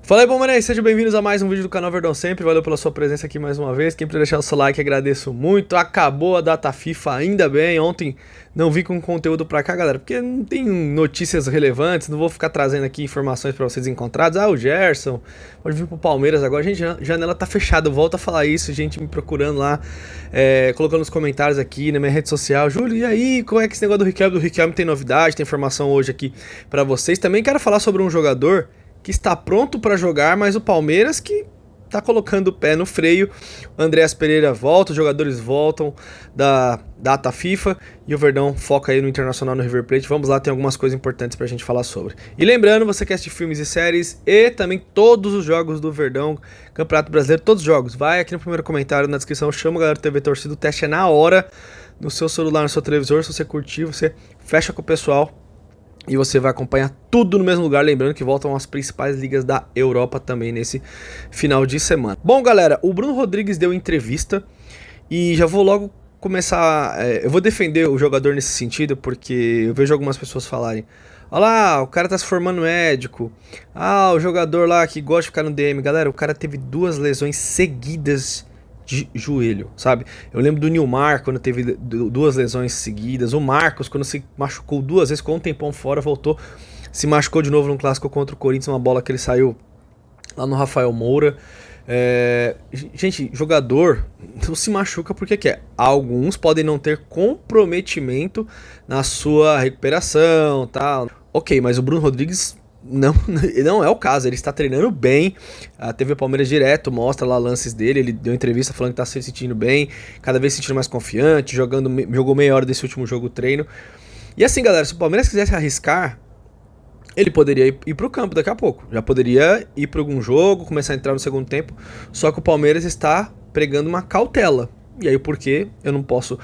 Fala aí, Palmeirense, sejam bem-vindos a mais um vídeo do canal Verdão Sempre. Valeu pela sua presença aqui mais uma vez. Quem puder deixar o seu like, agradeço muito. Acabou a data FIFA, ainda bem. Ontem não vim com conteúdo pra cá, galera, porque não tem notícias relevantes. Não vou ficar trazendo aqui informações pra vocês encontrados. O Gerson pode vir pro Palmeiras agora. Gente, a janela tá fechada. Volto a falar isso, gente me procurando lá, colocando nos comentários aqui na minha rede social. Júlio, e aí, como é que esse negócio do Riquelme? Do Riquelme tem novidade, tem informação hoje aqui pra vocês. Também quero falar sobre um jogador que está pronto para jogar, mas o Palmeiras que tá colocando o pé no freio. O Andréas Pereira volta, os jogadores voltam da data FIFA e o Verdão foca aí no Internacional, no River Plate. Vamos lá, tem algumas coisas importantes pra gente falar sobre. E lembrando, você quer assistir filmes e séries e também todos os jogos do Verdão, Campeonato Brasileiro, todos os jogos. Vai aqui no primeiro comentário, na descrição, chama o galera do TV Torcida, o teste é na hora, no seu celular, no seu televisor. Se você curtir, você fecha com o pessoal e você vai acompanhar tudo no mesmo lugar, lembrando que voltam as principais ligas da Europa também nesse final de semana. Bom, galera, o Bruno Rodrigues deu entrevista e já vou logo começar. Eu vou defender o jogador nesse sentido, porque eu vejo algumas pessoas falarem: olha lá, o cara tá se formando médico. O jogador lá que gosta de ficar no DM. Galera, o cara teve 2 lesões seguidas de joelho, sabe? Eu lembro do Nilmar quando teve 2 lesões seguidas, o Marcos quando se machucou 2 vezes, ficou um tempão fora, voltou, se machucou de novo num clássico contra o Corinthians, uma bola que ele saiu lá no Rafael Moura. Gente, jogador não se machuca porque quer. Alguns podem não ter comprometimento na sua recuperação, tal. Ok, mas o Bruno Rodrigues não é o caso, ele está treinando bem. A TV Palmeiras direto mostra lá lances dele, ele deu entrevista falando que está se sentindo bem, cada vez se sentindo mais confiante, jogou meia hora desse último jogo treino. E assim, galera, se o Palmeiras quisesse arriscar, ele poderia ir pro campo daqui a pouco, já poderia ir para algum jogo, começar a entrar no segundo tempo, só que o Palmeiras está pregando uma cautela. E aí o porquê eu não posso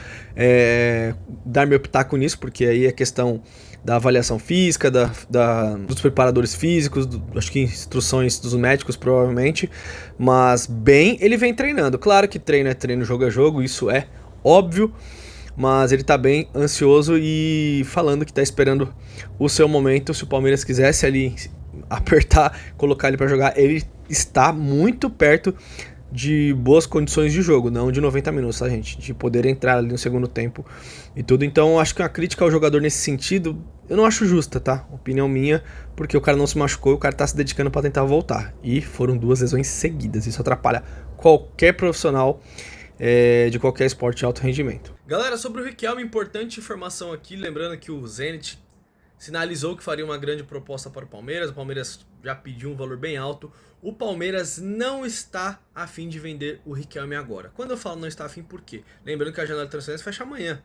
dar meu pitaco nisso, porque aí é questão da avaliação física, dos preparadores físicos, acho que instruções dos médicos provavelmente, mas bem, ele vem treinando. Claro que treino é treino, jogo é jogo, isso é óbvio, mas ele tá bem ansioso e falando que tá esperando o seu momento. Se o Palmeiras quisesse ali apertar, colocar ele para jogar, ele está muito perto de boas condições de jogo, não de 90 minutos, tá, gente? De poder entrar ali no segundo tempo e tudo. Então, acho que uma crítica ao jogador nesse sentido, eu não acho justa, tá? Opinião minha, porque o cara não se machucou e o cara tá se dedicando pra tentar voltar. E foram 2 lesões seguidas. Isso atrapalha qualquer profissional de qualquer esporte de alto rendimento. Galera, sobre o Riquelme, importante informação aqui, lembrando que o Zenit sinalizou que faria uma grande proposta para o Palmeiras já pediu um valor bem alto. O Palmeiras não está a fim de vender o Riquelme agora. Quando eu falo não está a fim, por quê? Lembrando que a janela de transferência fecha amanhã,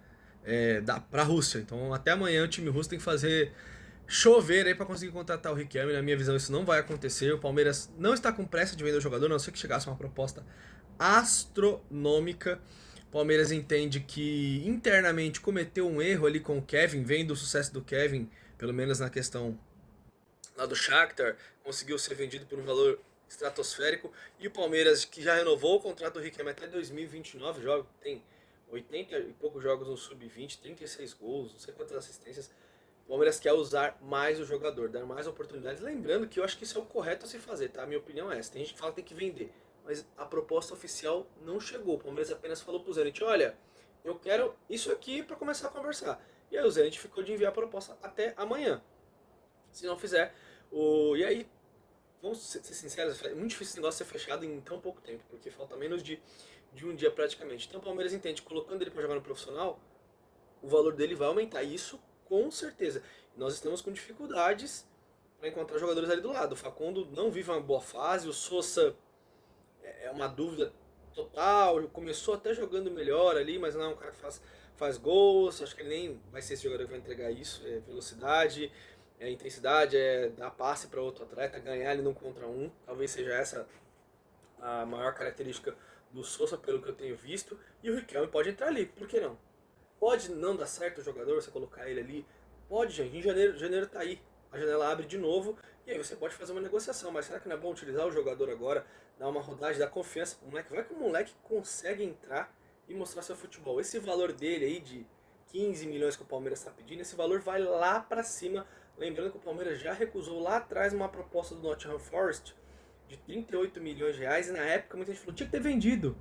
para a Rússia. Então até amanhã o time russo tem que fazer chover aí para conseguir contratar o Riquelme. Na minha visão isso não vai acontecer. O Palmeiras não está com pressa de vender o jogador, a não ser que chegasse uma proposta astronômica. O Palmeiras entende que internamente cometeu um erro ali com o Kevin, vendo o sucesso do Kevin, pelo menos na questão lá do Shakhtar, conseguiu ser vendido por um valor estratosférico. E o Palmeiras, que já renovou o contrato do Riquelme até 2029, joga, tem 80 e poucos jogos no sub-20, 36 gols, não sei quantas assistências. O Palmeiras quer usar mais o jogador, dar mais oportunidades. Lembrando que eu acho que isso é o correto a se fazer, tá? A minha opinião é essa. Tem gente que fala que tem que vender, mas a proposta oficial não chegou. O Palmeiras apenas falou pro Zenit: olha, eu quero isso aqui para começar a conversar. E aí o Zenit ficou de enviar a proposta até amanhã. Se não fizer, e aí, vamos ser sinceros, é muito difícil esse negócio ser fechado em tão pouco tempo, porque falta menos de um dia praticamente. Então o Palmeiras entende que colocando ele para jogar no profissional, o valor dele vai aumentar, isso com certeza. Nós estamos com dificuldades para encontrar jogadores ali do lado. O Facundo não vive uma boa fase, o Sousa é uma dúvida total, começou até jogando melhor ali, mas não é um cara que faz gols, acho que ele nem vai ser esse jogador que vai entregar isso, velocidade, intensidade, dar passe para outro atleta, ganhar ele num contra um, talvez seja essa a maior característica do Sousa, pelo que eu tenho visto, e o Riquelme pode entrar ali, por que não? Pode não dar certo o jogador, você colocar ele ali, pode, gente, em janeiro tá aí, a janela abre de novo, e aí você pode fazer uma negociação, mas será que não é bom utilizar o jogador agora, dar uma rodagem, dar confiança pro moleque? Vai que o moleque consegue entrar e mostrar seu futebol. Esse valor dele aí de 15 milhões que o Palmeiras está pedindo, esse valor vai lá para cima. Lembrando que o Palmeiras já recusou lá atrás uma proposta do Nottingham Forest de 38 milhões de reais, e na época muita gente falou, tinha que ter vendido.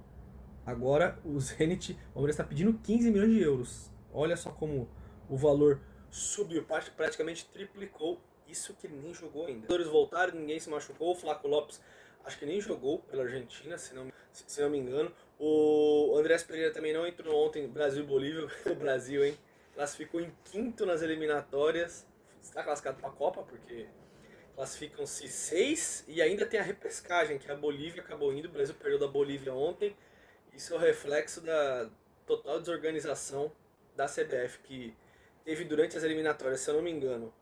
Agora o Zenit, o Palmeiras está pedindo 15 milhões de euros. Olha só como o valor subiu, praticamente triplicou. Isso que ele nem jogou ainda. Os jogadores voltaram, ninguém se machucou. O Flaco Lopes acho que nem jogou pela Argentina, se não me engano. O Andrés Pereira também não entrou ontem, Brasil e Bolívia. O Brasil, hein? Classificou em quinto nas eliminatórias. Está classificado para a Copa, porque classificam-se 6 e ainda tem a repescagem, que a Bolívia acabou indo. O Brasil perdeu da Bolívia ontem. Isso é o reflexo da total desorganização da CBF, que teve durante as eliminatórias, se eu não me engano,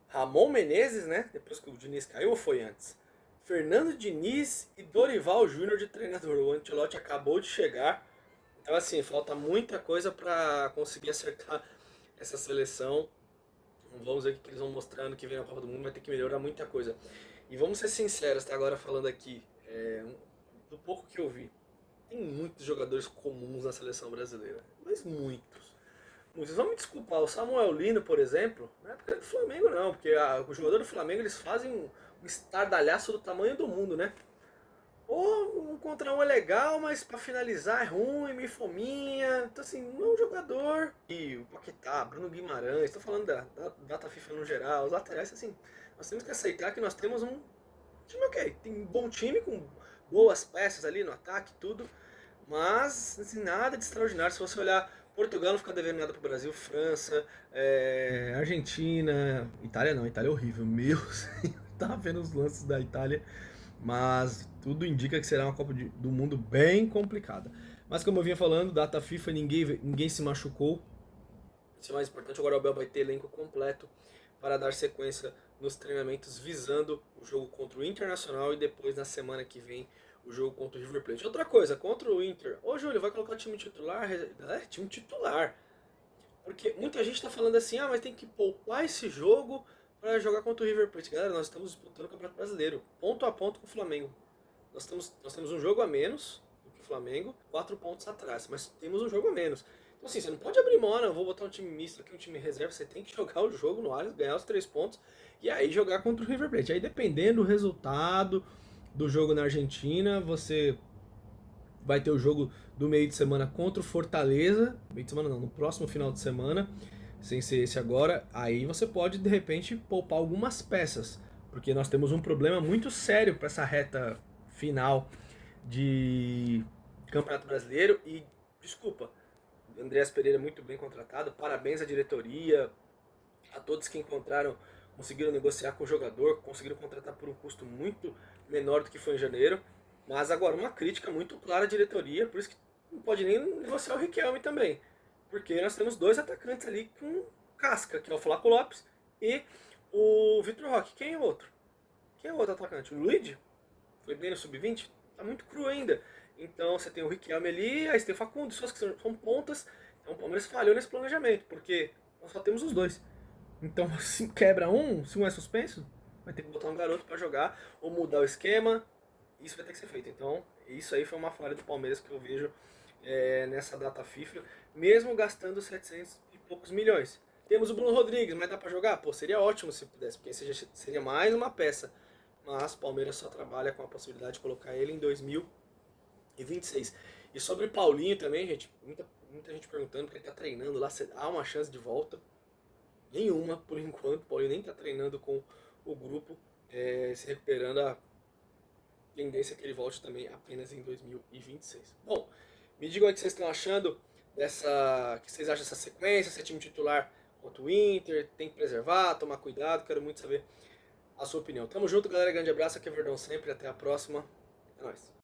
Ramon Menezes, né? Depois que o Diniz caiu, ou foi antes? Fernando Diniz e Dorival Júnior de treinador. O Ancelotti acabou de chegar. Então, assim, falta muita coisa para conseguir acertar essa seleção. Vamos ver o que eles vão mostrando que vem na Copa do Mundo. Vai ter que melhorar muita coisa. E vamos ser sinceros, tá? Agora falando aqui, do pouco que eu vi. Tem muitos jogadores comuns na seleção brasileira. Mas muitos. Vocês vão me desculpar, o Samuel Lino, por exemplo, não é porque é do Flamengo não, porque o jogador do Flamengo eles fazem um estardalhaço do tamanho do mundo, né? Ou um contra um é legal, mas pra finalizar é ruim, meio fominha. Então assim, não é um jogador. E o Paquetá, Bruno Guimarães, tô falando da data FIFA no geral, os laterais, assim, nós temos que aceitar que nós temos um time ok. Tem um bom time com boas peças ali no ataque, tudo. Mas, assim, nada de extraordinário. Se você olhar, Portugal não fica devendo nada pro Brasil, França, Argentina, Itália não, Itália é horrível, meu Senhor, tava vendo os lances da Itália, mas tudo indica que será uma Copa do Mundo bem complicada. Mas como eu vinha falando, data FIFA, ninguém se machucou. Isso é mais importante, agora o Abel vai ter elenco completo para dar sequência nos treinamentos visando o jogo contra o Internacional e depois na semana que vem o jogo contra o River Plate. Outra coisa, contra o Inter, ô Júlio, vai colocar o time titular? Time titular. Porque muita gente está falando assim, mas tem que poupar esse jogo para jogar contra o River Plate. Galera, nós estamos disputando o Campeonato Brasileiro, ponto a ponto com o Flamengo. Nós temos um jogo a menos do que o Flamengo, 4 pontos atrás, mas temos um jogo a menos. Então assim, você não pode abrir mão, eu vou botar um time misto aqui, um time reserva, você tem que jogar o jogo no Allianz, ganhar os 3 pontos e aí jogar contra o River Plate. Aí dependendo do resultado do jogo na Argentina, você vai ter o jogo do meio de semana contra o Fortaleza, meio de semana não, no próximo final de semana, sem ser esse agora, aí você pode de repente poupar algumas peças, porque nós temos um problema muito sério para essa reta final de Campeonato Brasileiro e, desculpa, Andreas Pereira muito bem contratado, parabéns à diretoria, a todos que encontraram, conseguiram negociar com o jogador, conseguiram contratar por um custo muito menor do que foi em janeiro, mas agora uma crítica muito clara à diretoria, por isso que não pode nem negociar o Riquelme também, porque nós temos dois atacantes ali com casca, que é o Flaco Lopes e o Vitor Roque. Quem é o outro? Quem é o outro atacante? O Luigi? Foi bem no sub-20? Tá muito cru ainda. Então você tem o Riquelme ali, aí você tem o Facundo, só que são pontas. Então o Palmeiras falhou nesse planejamento, porque nós só temos os dois. Então se quebra um, se um é suspenso, vai ter que botar um garoto para jogar ou mudar o esquema. Isso vai ter que ser feito. Então isso aí foi uma falha do Palmeiras que eu vejo nessa data FIFA, mesmo gastando 700 e poucos milhões. Temos o Bruno Rodrigues, mas dá para jogar? Pô, seria ótimo se pudesse, porque seria mais uma peça. Mas o Palmeiras só trabalha com a possibilidade de colocar ele em 2026. E sobre o Paulinho também, gente, muita gente perguntando, porque ele tá treinando lá, há uma chance de volta? Nenhuma, por enquanto. O Paulinho nem tá treinando com o grupo, se recuperando. A tendência é que ele volte também apenas em 2026. Bom, me digam aí o que vocês estão achando dessa. O que vocês acham dessa sequência, se é time titular contra o Inter, tem que preservar, tomar cuidado, quero muito saber a sua opinião. Tamo junto, galera, grande abraço, aqui é Verdão sempre, até a próxima, é nóis.